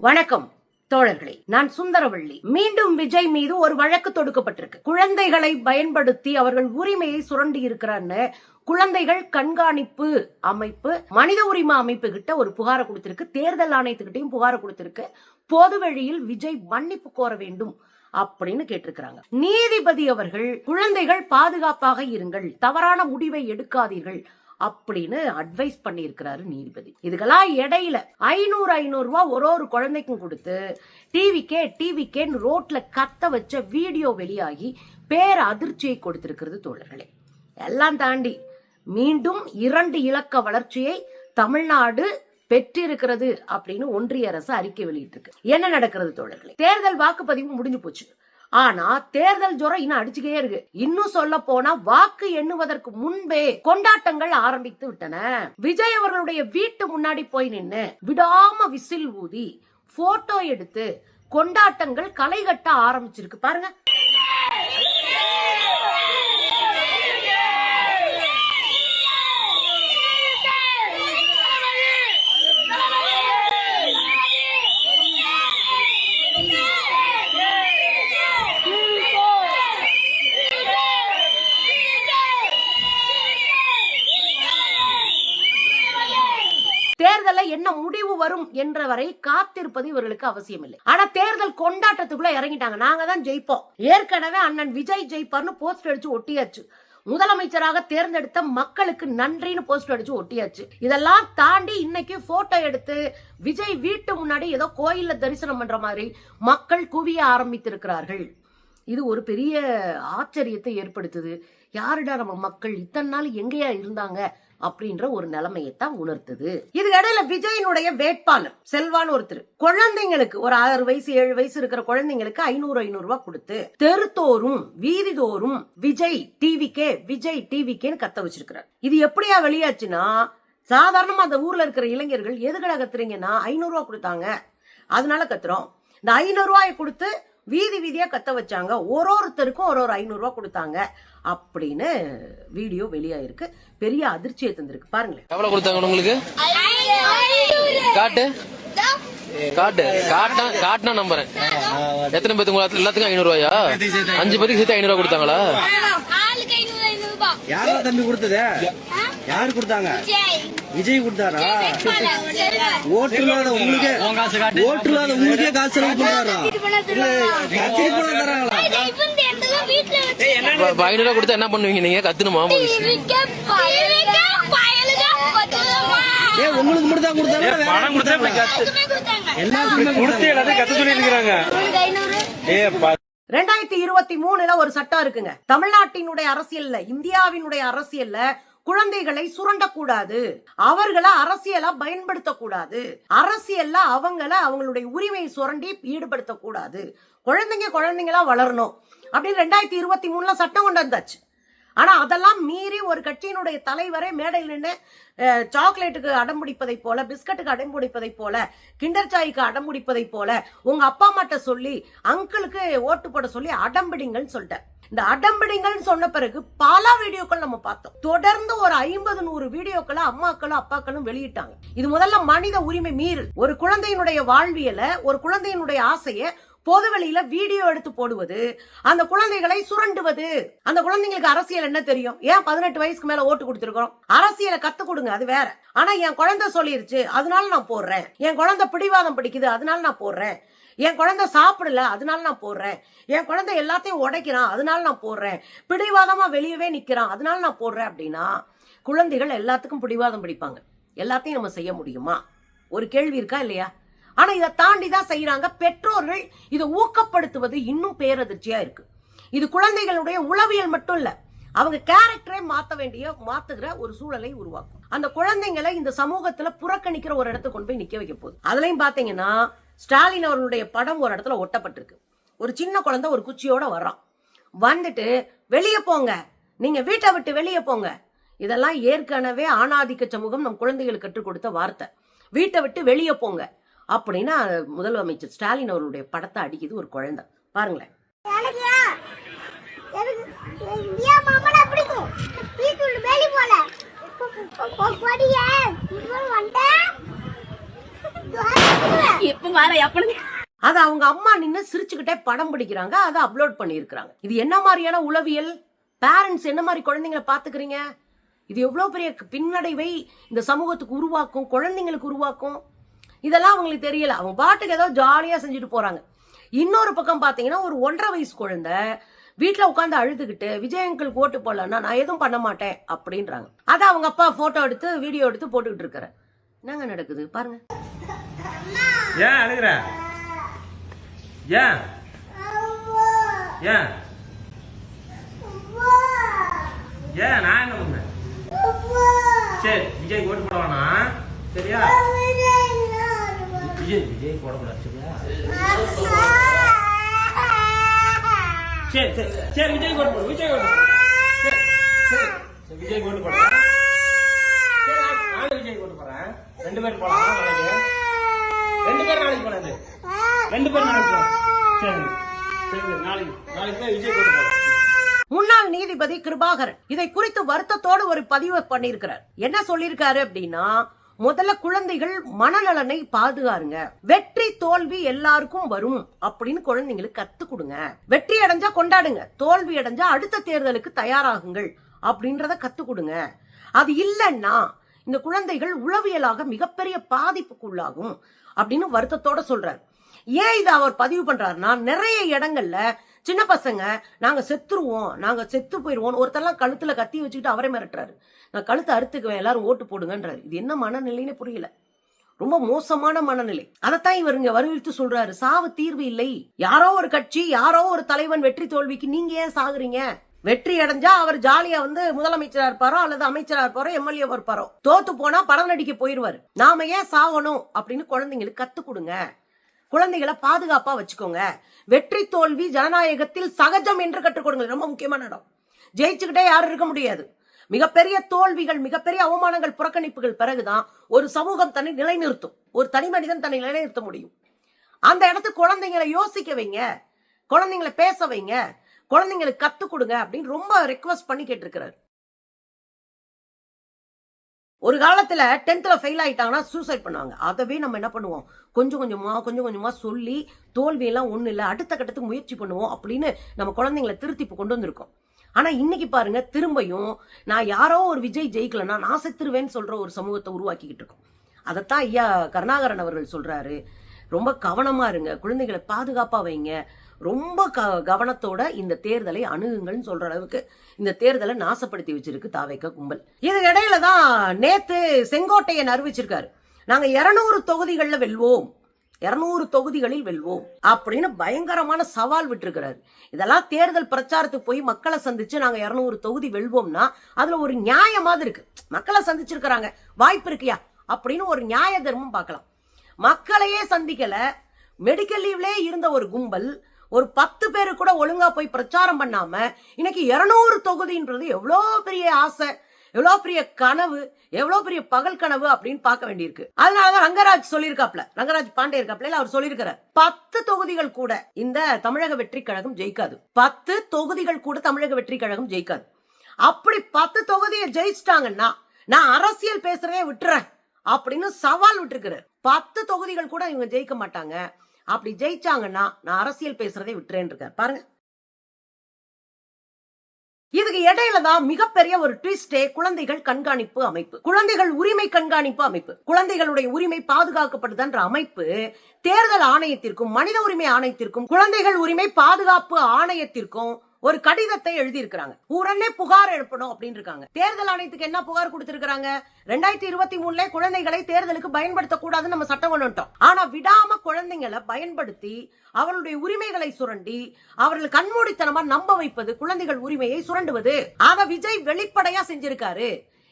வணக்கம் தோழர்களே, நான் சுந்தரவள்ளி. மீண்டும் விஜய் மீது ஒரு வழக்கு தொடுக்கப்பட்டிருக்கு. குழந்தைகளை பயன்படுத்தி அவர்கள் உரிமையை சுரண்டி இருக்கிறான்னு குழந்தைகள் கண்காணிப்பு அமைப்பு மனித உரிமை அமைப்பு கிட்ட ஒரு புகாரை கொடுத்திருக்கு. தேர்தல் ஆணையத்துக்கிட்டையும் புகாரை கொடுத்திருக்கு. பொது வழியில் விஜய் மன்னிப்பு கோர வேண்டும் அப்படின்னு கேட்டிருக்கிறாங்க. நீதிபதி அவர்கள் குழந்தைகள் பாதுகாப்பாக இருங்கள், தவறான முடிவை எடுக்காதீர்கள் அப்படின்னு அட்வைஸ் பண்ணி இருக்கிறாரு நீதிபதி. இதுக்கெல்லாம் இடையில 500 ரூபாய் ஒரு குழந்தைக்கும் கொடுத்து டிவிக்கே ரோட்ல கத்த வச்ச வீடியோ வெளியாகி பேர் அதிர்ச்சியை கொடுத்திருக்கிறது தோழர்களே. எல்லாம் தாண்டி மீண்டும் 2 இலக்க வளர்ச்சியை தமிழ்நாடு பெற்றிருக்கிறது அப்படின்னு ஒன்றிய அரசு அறிக்கை வெளியிட்டிருக்கு. என்ன நடக்கிறது தோழர்களே? தேர்தல் வாக்குப்பதிவு முடிஞ்சு போச்சு. ஆனா தேர்தல் ஜுரம் இன்னும் அடிச்சுக்கே இருக்கு. இன்னும் சொல்ல போனா வாக்கு எண்ணுவதற்கு முன்பே கொண்டாட்டங்கள் ஆரம்பித்து விட்டன. விஜய் அவர்களுடைய வீட்டு முன்னாடி போய் நின்னு விடாம விசில் ஊதி போட்டோ எடுத்து கொண்டாட்டங்கள் களை கட்ட ஆரம்பிச்சிருக்கு பாருங்க. தேர்தல என்ன முடிவு வரும் என்ற வரை காத்திருப்பது இவர்களுக்கு அவசியம் இல்லை. ஆனா தேர்தல் கொண்டாட்டத்துக்குள்ள இறங்கிட்டாங்க. நாங்க தான் ஜெயிப்போம், ஏற்கனவே அண்ணன் விஜய் ஜெயிப்பார்னு போஸ்டர் அடிச்சு ஒட்டியாச்சு, முதலமைச்சராக தேர்ந்தெடுத்த மக்களுக்கு நன்றின்னு போஸ்டர் அடிச்சு ஒட்டியாச்சு. இதெல்லாம் தாண்டி இன்னைக்கு போட்டோ எடுத்து விஜய் வீட்டு முன்னாடி ஏதோ கோயில்ல தரிசனம் பண்ற மாதிரி மக்கள் குவிய ஆரம்பித்திருக்கிறார்கள். இது ஒரு பெரிய ஆச்சரியத்தை ஏற்படுத்துது. யாருடா நம்ம மக்கள், இத்தனை நாள் எங்கேயா இருந்தாங்க அப்படின்ற ஒரு நிலைமையத்தான் உணர்த்துது. இதுக்கு இடையில விஜயனுடைய வேட்பாளர் செல்வான்னு ஒருத்தர் குழந்தைங்களுக்கு ஒரு 6 வயசு 7 வயசு இருக்கிற குழந்தைங்களுக்கு 500 ரூபாய் கொடுத்து தெருத்தோறும் வீதிதோறும் விஜய் டிவிக்கேன்னு கத்த வச்சிருக்கிறார். இது எப்படியா வெளியாச்சுன்னா, சாதாரணமா அந்த ஊர்ல இருக்கிற இளைஞர்கள் எதுக்கடா கத்துறீங்கன்னா 500 ரூபாய் கொடுத்தாங்க அதனால கத்துறோம். இந்த 500 ரூபாயை கொடுத்து வீதியா கத்த வச்சாங்க, ஒருத்தருக்கும் ஒரு 500 ரூபாய் கொடுத்தாங்க அப்படின்னு வீடியோ வெளியாயிருக்கு. பெரிய அதிர்ச்சியை தந்திருக்கு பாருங்களேன். எவ்வளவு கொடுத்தாங்க உங்களுக்கு? காட்டுனா நம்புறேன். எத்தனை பேருக்கு? எல்லாத்துக்கும் 500 ரூபாயா? 5 பேருக்கு சேர்த்து 500 ரூபாய் கொடுத்தாங்களா? யாரா தம்பி கொடுத்தது? யாரு கொடுத்தாங்க? விஜய் கொடுத்தாரா? ஓட்டு இல்லாத உங்களுக்கே காசு செலவு பண்றாரா? 500 ரூபாய் கொடுத்தா என்ன பண்ணுவீங்க நீங்க? கத்துணுமா? உங்களுக்கு மட்டும் தான் கொடுத்தாங்க, எல்லாத்துக்குமே கொடுத்து எல்லாத்தையும் கத்த சொல்லி இருக்கிறாங்க. 2023 ஒரு சட்டம் இருக்குங்க. தமிழ்நாட்டினுடைய அரசியல்ல, இந்தியாவினுடைய அரசியல்ல குழந்தைகளை சுரண்டக்கூடாது, அவர்களை அரசியலா பயன்படுத்தக்கூடாது, அரசியல்ல அவங்களுடைய உரிமையை சுரண்டி ஈடுபடுத்தக்கூடாது, குழந்தைங்களா வளரணும் அப்படின்னு 2023 சட்டம் கொண்டு வந்தாச்சு. ஆனா அதெல்லாம் மீறி ஒரு கட்சியினுடைய தலைவரே மேடையில் நின்று சாக்லேட்டுக்கு அடம்பிடிப்பதை போல, பிஸ்கட்டுக்கு அடம்பிடிப்பதை போல, கிண்டர் சாய்க்கு அடம்பிடிப்பதை போல உங்க அப்பா அம்மாட்ட சொல்லி அங்கிளுக்கு ஓட்டு போட சொல்லி அடம்பிடிங்கன்னு சொல்லிட்டேன். இந்த அடம்பிடிங்கள் சொன்ன பிறகு பல வீடியோக்கள் நம்ம பார்த்தோம். தொடர்ந்து ஒரு 50-100 வீடியோக்களை அம்மாக்களும் அப்பாக்களும் வெளியிட்டாங்க. இது முதல்ல மனித உரிமை மீறல். ஒரு குழந்தையினுடைய வாழ்வியல, ஒரு குழந்தையினுடைய ஆசைய பொதுவெளியில வீடியோ எடுத்து போடுவது, அந்த குழந்தைகளை சுரண்டுவது. அந்த குழந்தைங்களுக்கு அரசியல் என்ன தெரியும்? ஏன் 18 வயசுக்கு மேல ஓட்டு கொடுத்திருக்கிறோம்? அரசியலை கத்து கொடுங்க, அது வேற. ஆனா என் குழந்தை சொல்லிருச்சு அதனால நான் போடுறேன், என் குழந்தை பிடிவாதம் பிடிக்குது அதனால நான் போடுறேன், என் குழந்தை சாப்பிடல அதனால நான் போடுறேன், என் குழந்தை எல்லாத்தையும் உடைக்கிறான் அதனால நான் போடுறேன், பிடிவாதமா வெளியவே நிக்கிறான் அதனால நான் போடுறேன் அப்படின்னா குழந்தைகள் எல்லாத்துக்கும் பிடிவாதம் பிடிப்பாங்க. எல்லாத்தையும் நம்ம செய்ய முடியுமா? ஒரு கேள்வி இருக்கா இல்லையா? ஆனா இதை தாண்டி தான் செய்யறாங்க. பெற்றோர்கள் இதை ஊக்கப்படுத்துவது இன்னும் பேரதிர்ச்சியா இருக்கு. இது குழந்தைகளுடைய உளவியல் மட்டும் இல்ல, அவங்க கேரக்டரை மாத்துகிற ஒரு சூழலை உருவாக்கும். அந்த குழந்தைங்களை இந்த சமூகத்துல புறக்கணிக்கிற ஒரு இடத்துக்கு கொண்டு போய் நிக்க வைக்க போகுது. அதுலயும் பாத்தீங்கன்னா ஸ்டாலின் அவர்களுடைய படம் ஒரு இடத்துல ஒட்டப்பட்டிருக்கு. ஒரு சின்ன குழந்தை ஒரு குச்சியோட வர்றான், வந்துட்டு வெளியே போங்க, நீங்க வீட்டை விட்டு வெளியே போங்க. இதெல்லாம் ஏற்கனவே ஆணாதிக்க சமூகம் நம் குழந்தைகளுக்கு கற்றுக் கொடுத்த வார்த்தை. வீட்டை விட்டு வெளியே போங்க அப்படின்னா முதலமைச்சர் ஸ்டாலின் அவர்களுடைய படத்தை அடிக்குது ஒரு குழந்தை. பாருங்களேன். எப்ப அது அவங்க அம்மா நின்னு சிரிச்சுக்கிட்டே படம் பிடிக்கிறாங்க, அதை அப்லோட் பண்ணியிருக்கிறாங்க. இது என்ன மாதிரியான உளவியல்? பேரண்ட்ஸ் என்ன மாதிரி குழந்தைங்களை பாத்துக்கிறீங்க? இது எவ்வளவு பெரிய பின்னடைவை இந்த சமூகத்துக்கு உருவாக்கும், குழந்தைங்களுக்கு உருவாக்கும். இதெல்லாம் அவங்களுக்கு தெரியல. அவங்க பாட்டுக்கு ஏதோ ஜாலியா செஞ்சுட்டு போறாங்க. இன்னொரு பக்கம் பாத்தீங்கன்னா ஒரு 1.5 வயசு குழந்தை வீட்டுல உட்காந்து அழுதுகிட்டு விஜய் அங்கிளுக்கு ஓட்டு போடலன்னா நான் எதுவும் பண்ண மாட்டேன் அப்படின்றாங்க. அதை அவங்க அப்பா போட்டோ எடுத்து வீடியோ எடுத்து போட்டுக்கிட்டு இருக்காரு. என்னங்க நடக்குது பாருங்க. ஏன் அழுகுற? ஏன் ஏன் ஏன் நான் என்ன பண்ணேன்? சரி விஜய் ஓட்டு போடுவானா? சரியா? விஜய் போடக்கூடாது. சரியா? சரி சரி சரி விஜய் ஓட்டு போடு. விஜய் ஓட்டு விஜய் ஓட்டு போடுறேன். நானும் விஜய் ஓட்டு போறேன். 2 பேர் போலாம் நாளைக்கு. 2 பேர் நாளைக்கு போலாம். 2 பேர் நாளைக்கு போலாம். சரி சரி நாளைக்கு போய் விஜய் ஓட்டு போறேன். முன்னாள் நீதிபதி கிருபாகரன் இதை குறித்து வருத்தத்தோடு ஒரு பதிவு பண்ணியிருக்கிறார். என்ன சொல்லியிருக்காரு அப்படின்னா, முதல்ல குழந்தைகள் மனநலனை பாதுகாருங்க, வெற்றி தோல்வி எல்லாருக்கும் வரும் அப்படின்னு குழந்தைங்களுக்கு கத்து கொடுங்க. வெற்றி அடைஞ்சா கொண்டாடுங்க, தோல்வி அடைஞ்சா அடுத்த தேர்தலுக்கு தயாராகுங்கள் அப்படின்றத கத்து கொடுங்க. அது இல்லைன்னா இந்த குழந்தைகள் உளவியலாக மிகப்பெரிய பாதிப்புக்குள்ளாகும் அப்படின்னு வருத்தத்தோட சொல்றாரு. ஏன் இதை அவர் பதிவு பண்றாருன்னா, நிறைய இடங்கள்ல சின்ன பசங்க நாங்க செத்துருவோம், நாங்க செத்து போயிருவோம், ஒருத்தெல்லாம் கழுத்துல கத்தி வச்சுக்கிட்டு அவரே மிரட்டுறாரு, நான் கழுத்தை அறுத்துக்குவேன், எல்லாரும் ஓட்டு போடுங்கன்றாரு. இது என்ன மனநிலைன்னு புரியல. ரொம்ப மோசமான மனநிலை. அதைத்தான் இவர் இங்க வலியுறுத்தி சொல்றாரு. சாவு தீர்வு இல்லை. யாரோ ஒரு கட்சி, யாரோ ஒரு தலைவன் வெற்றி தோல்விக்கு நீங்க ஏன் சாகுறீங்க? வெற்றி அடைஞ்சா அவர் ஜாலியா முதலமைச்சரா இருப்பாரோ அல்லது அமைச்சரா இருப்பாரோ எம்எல்ஏ இருப்பாரோ, தோத்து போனா படம் நடிக்க போயிருவாரு. நாம ஏன் சாகணும் அப்படின்னு குழந்தைங்களுக்கு கத்து கொடுங்க. குழந்தைகளை பாதுகாப்பா வச்சுக்கோங்க. வெற்றி தோல்வி ஜனநாயகத்தில் சகஜம் என்று கற்றுக் கொடுங்க. ரொம்ப முக்கியமான இடம். ஜெயிச்சுக்கிட்டே யாரும் இருக்க முடியாது. மிகப்பெரிய தோல்விகள், மிகப்பெரிய அவமானங்கள், புறக்கணிப்புகள் பிறகுதான் ஒரு சமூகம் தன்னை நிலைநிறுத்தும், ஒரு தனி மனிதன் தன்னை நிலைநிறுத்த முடியும். அந்த இடத்துக்கு குழந்தைங்களை யோசிக்க வைங்க, குழந்தைங்களை பேச வைங்க, குழந்தைங்களுக்கு கத்து கொடுங்க அப்படின்னு ரொம்ப ரெக்வஸ்ட் பண்ணி கேட்டிருக்கிறாரு. ஒரு காலத்துல 10th ஃபெயில் ஆயிட்டாங்கன்னா சூசைட் பண்ணுவாங்க. அதவே நம்ம என்ன பண்ணுவோம், கொஞ்சம் கொஞ்சமா சொல்லி தோல்வியெல்லாம் ஒண்ணு இல்ல, அடுத்த கட்டத்துக்கு முயற்சி பண்ணுவோம் அப்படின்னு நம்ம குழந்தைங்களை திருத்தி கொண்டு வந்திருக்கோம். ஆனா இன்னைக்கு பாருங்க, திரும்பியும் நான் யாரோ ஒரு விஜய் ஜெயிக்கலன்னா நான் செத்துருவேன்னு சொல்ற ஒரு சமூகத்தை உருவாக்கிக்கிட்டு இருக்கோம். அதைத்தான் ஐயா கருணாகரன் அவர்கள் சொல்றாரு. ரொம்ப கவனமா இருங்க, குழந்தைகளை பாதுகாப்பா வைங்க, ரொம்ப கவனத்தோட இந்த தேர்தலை அணுகுங்கள்னு சொல்ற அளவுக்கு இந்த தேர்தலை நாசப்படுத்தி வச்சிருக்கு தாவேக கும்பல். இது இடையில தான் நேத்து செங்கோட்டையன் அறிவிச்சிருக்காரு, நாங்க 200 தொகுதிகள்ல வெல்வோம், 200 தொகுதிகளில் வெல்வோம் அப்படின்னு பயங்கரமான சவால் விட்டுருக்கிறாரு. இதெல்லாம் தேர்தல் பிரச்சாரத்துக்கு போய் மக்களை சந்திச்சு நாங்க 200 தொகுதி வெல்வோம்னா அதுல ஒரு நியாயமாவது இருக்கு. மக்களை சந்திச்சிருக்கிறாங்க, வாய்ப்பு இருக்கியா அப்படின்னு ஒரு நியாய தர்மம் பார்க்கலாம். மக்களையே சந்திக்கல, மெடிக்கல் லீவ்லே இருந்த ஒரு கும்பல் ஒரு 10 பேரு கூட ஒழுங்கா போய் பிரச்சாரம் பண்ணாம இன்னைக்கு 200 தொகுதின்றது எவ்வளவு பெரிய ஆசை, எவ்வளவு பெரிய கனவு, எவ்வளவு பெரிய பகல் கனவு அப்படின்னு பார்க்க வேண்டியிருக்கு. அதனாலதான் ரங்கராஜ் சொல்லியிருக்காப்ல, ரங்கராஜ் பாண்டே இருக்காப்ல, அவர் சொல்லியிருக்கிறார் 10 தொகுதிகள் கூட இந்த தமிழக வெற்றி கழகம் ஜெயிக்காது, 10 தொகுதிகள் கூட தமிழக வெற்றி கழகம் ஜெயிக்காது. அப்படி 10 தொகுதியை ஜெயிச்சிட்டாங்கன்னா நான் அரசியல் பேசுறதே விட்டுறேன் அப்படின்னு சவால் விட்டுருக்கிறார். 10 தொகுதிகள் கூட இவங்க ஜெயிக்க மாட்டாங்க, அப்படி ஜெயிச்சாங்கன்னா நான் அரசியல் பேசுறதை விட்டுறேன் இருக்கார் பாருங்க. இதுக்கு இடையில தான் மிகப்பெரிய ஒரு ட்விஸ்டே குழந்தைகள் கண்காணிப்பு அமைப்பு, குழந்தைகள் உரிமை கண்காணிப்பு அமைப்பு, குழந்தைகளுடைய உரிமை பாதுகாக்கப்படுதுன்ற அமைப்பு தேர்தல் ஆணையத்திற்கும் மனித உரிமை ஆணையத்திற்கும் குழந்தைகள் உரிமை பாதுகாப்பு ஆணையத்திற்கும் ஒரு கடிதத்தை எழுதி இருக்கிறாங்க. உடனே புகார் எழுப்பணும் அப்படின்னு இருக்காங்க. தேர்தல் ஆணையத்துக்கு என்ன புகார் கொடுத்திருக்காங்க, 2023 குழந்தைகளை தேர்தலுக்கு பயன்படுத்த கூடாதுன்னு நம்ம சட்டம் கொண்டு வந்துட்டோம். ஆனா விடாம குழந்தைங்களை பயன்படுத்தி அவர்களுடைய உரிமைகளை சுரண்டி அவர்கள் கண்மூடித்தனமா நம்ப வைப்பது, குழந்தைகள் உரிமையை சுரண்டுவது, அதை விஜய் வெளிப்படையா செஞ்சிருக்காரு.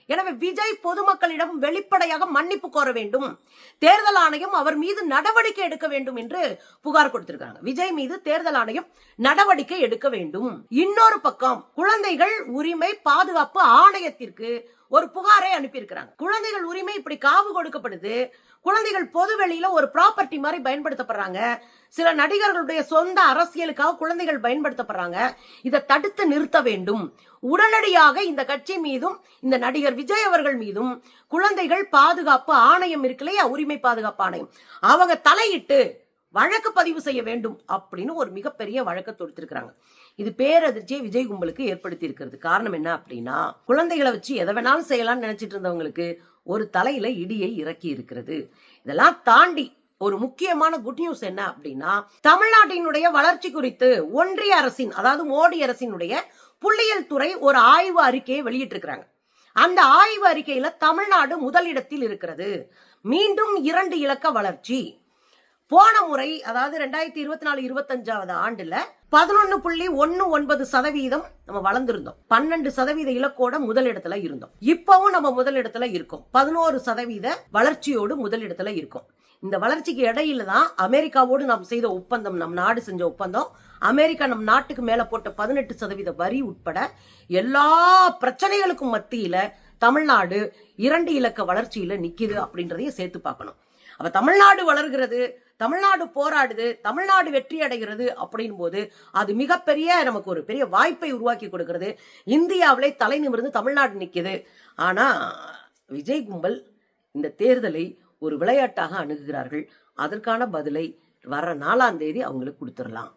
எனவே விஜய் பொதுமக்களிடம் வெளிப்படையாக மன்னிப்பு கோர வேண்டும், தேர்தல் ஆணையம் அவர் மீது நடவடிக்கை எடுக்க வேண்டும் என்று புகார் கொடுத்திருக்காங்க. விஜய் மீது தேர்தல் ஆணையம் நடவடிக்கை எடுக்க வேண்டும். இன்னொரு பக்கம் குழந்தைகள் உரிமை பாதுகாப்பு ஆணையத்திற்கு ஒரு புகாரை அனுப்பியிருக்கிறாங்க. குழந்தைகள் உரிமை இப்படி காவு கொடுக்கப்படுது. குழந்தைகள் பொது வெளியில ஒரு ப்ராப்பர்ட்டி மாதிரி பயன்படுத்தப்படுறாங்க. சில நடிகர்களுடைய சொந்த அரசியலுக்காக குழந்தைகள் பயன்படுத்தப்படுறாங்க. இதை தடுத்து நிறுத்த வேண்டும். உடனடியாக இந்த கட்சி மீதும் இந்த நடிகர் விஜய் அவர்கள் மீதும் குழந்தைகள் பாதுகாப்பு ஆணையம் இருக்கு இல்லையா, உரிமை பாதுகாப்பு ஆணையம், அவங்க தலையிட்டு வழக்கு பதிவு செய்ய வேண்டும் அப்படின்னு ஒரு மிகப்பெரிய வழக்கை தொடுத்திருக்கிறாங்க. இது பேரதிர்ச்சியை விஜய் கும்பலுக்கு ஏற்படுத்தி இருக்கிறது. காரணம் என்ன அப்படின்னா, குழந்தைகளை வச்சு எதை வேணாலும் செய்யலாம்னு நினைச்சிட்டு இருந்தவங்களுக்கு ஒரு தலையில இடியை இறக்கி இருக்கிறது. இதெல்லாம் தாண்டி ஒரு முக்கியமான குட் நியூஸ் என்ன அப்படின்னா, தமிழ்நாட்டினுடைய வளர்ச்சி குறித்து ஒன்றிய அரசின், அதாவது மோடி அரசினுடைய புள்ளியியல் துறை ஒரு ஆய்வு அறிக்கையை வெளியிட்டிருக்கிறாங்க. அந்த ஆய்வு அறிக்கையில தமிழ்நாடு முதலிடத்தில் இருக்கிறது. மீண்டும் 2 இலக்க வளர்ச்சி. போன முறை, அதாவது 2024-25 ஆண்டுல 11.19% நம்ம வளர்ந்திருந்தோம். 12% இலக்கோட முதலிடத்துல இருந்தோம். இப்பவும் நம்ம முதலிடத்துல இருக்கோம். 11% வளர்ச்சியோடு முதலிடத்துல இருக்கோம். இந்த வளர்ச்சிக்கு இடையில தான் அமெரிக்காவோடு நாம் செய்த ஒப்பந்தம், நம் நாடு செஞ்ச ஒப்பந்தம், அமெரிக்கா நம் நாட்டுக்கு மேல போட்ட 18% வரி உட்பட எல்லா பிரச்சனைகளுக்கும் மத்தியில தமிழ்நாடு 2 இலக்க வளர்ச்சியில நிக்குது அப்படின்றதையும் சேர்த்து பார்க்கணும். அப்ப தமிழ்நாடு வளர்கிறது, தமிழ்நாடு போராடுது, தமிழ்நாடு வெற்றி அடைகிறது அப்படின் போது அது மிகப்பெரிய நமக்கு ஒரு பெரிய வாய்ப்பை உருவாக்கி கொடுக்கிறது. இந்தியாவிலே தலை நிமிர்ந்து தமிழ்நாடு நிக்குது. ஆனா விஜய் கும்பல் இந்த தேர்தலை ஒரு விளையாட்டாக அணுகுகிறார்கள். அதற்கான பதிலை வர 4ஆம் தேதி அவங்களுக்கு கொடுத்துடலாம்.